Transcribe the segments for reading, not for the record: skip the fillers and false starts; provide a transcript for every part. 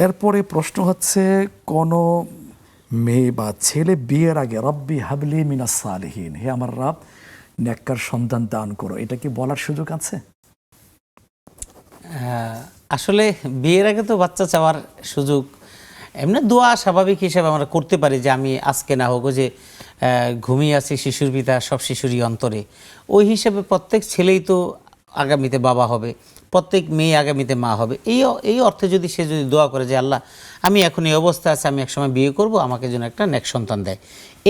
এরপরে প্রশ্ন হচ্ছে, কোনো মেয়ে বা ছেলে বিয়ের আগে রব্বি হাবলি মিনাস সালিহিন, হে আমার রব নেককার সন্তান দান করো, এটা কি বলার সুযোগ আছে? আসলে বিয়ের আগে তো বাচ্চা চাওয়ার সুযোগ এমনি দোয়া স্বাভাবিক হিসেবে আমরা করতে পারি, যে আমি আজকে না হোক যে ঘুমিয়ে আছি শিশুর পিতা সব শিশুরই অন্তরে, ওই হিসেবে প্রত্যেক ছেলেই তো আগামীতে বাবা হবে, প্রত্যেক মেয়ে আগামীতে মা হবে। এই অর্থে যদি সে যদি দোয়া করে যে আল্লাহ আমি এখন এই অবস্থা আছে, আমি একসময় বিয়ে করব, আমাকে যেন একটা নেক সন্তান দেয়,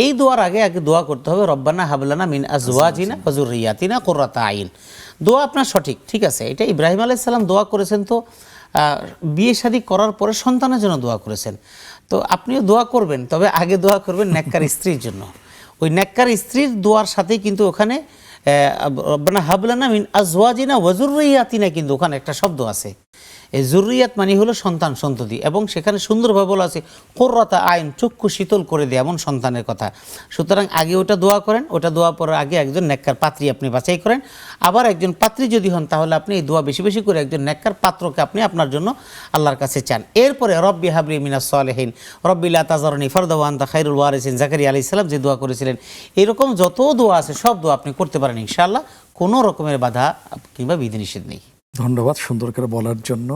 এই দোয়ার আগে দোয়া করতে হবে রব্বানা হাবলানা মিন আজওয়াজিনা ওয়া যুররিয়াতিনা কুররাতা আইন। দোয়া আপনার সঠিক, ঠিক আছে, এটা ইব্রাহিম আলাইহিস সালাম দোয়া করেছেন, তো বিয়ে শাদী করার পরে সন্তানের জন্য দোয়া করেছেন, তো আপনিও দোয়া করবেন, তবে আগে দোয়া করবেন নেককার স্ত্রীর জন্য। ওই নেককার স্ত্রীর দোয়ার সাথেই কিন্তু ওখানে রব্বানা হাবলানা মিন আজওয়াজিনা ওয়া যুররিয়াতিনা, কিন্তু ওখানে একটা শব্দ আছে, এই যুররিয়াত মানে হলো সন্তান সন্ততি, এবং সেখানে সুন্দরভাবে বলা আছে কুররাতা আইন, চক্ষু শীতল করে দেয় এমন সন্তানের কথা। সুতরাং আগে ওটা দোয়া করেন, ওটা দোয়া পরে আগে একজন নেককার পাত্রী আপনি বাছাই করেন। আবার একজন পাত্রী যদি হন তাহলে আপনি এই দোয়া বেশি বেশি করে একজন নেককার পাত্রকে আপনি আপনার জন্য আল্লাহর কাছে চান। এরপরে রব্বি হাবলি মিনাস সালিহিন রব্বি লা তাজারনি ফারদা ওয়া আনতা খায়রুল ওয়ারিসিন, জাকারিয়া আলাইহিস সালাম যে দোয়া করেছিলেন, এরকম যত দোয়া আছে সব দোয়া আপনি করতে পারেন ইনশাআল্লাহ, কোনো রকমের বাধা কিংবা বিধিনিষেধ নেই। ধন্যবাদ সুন্দর করে বলার জন্য।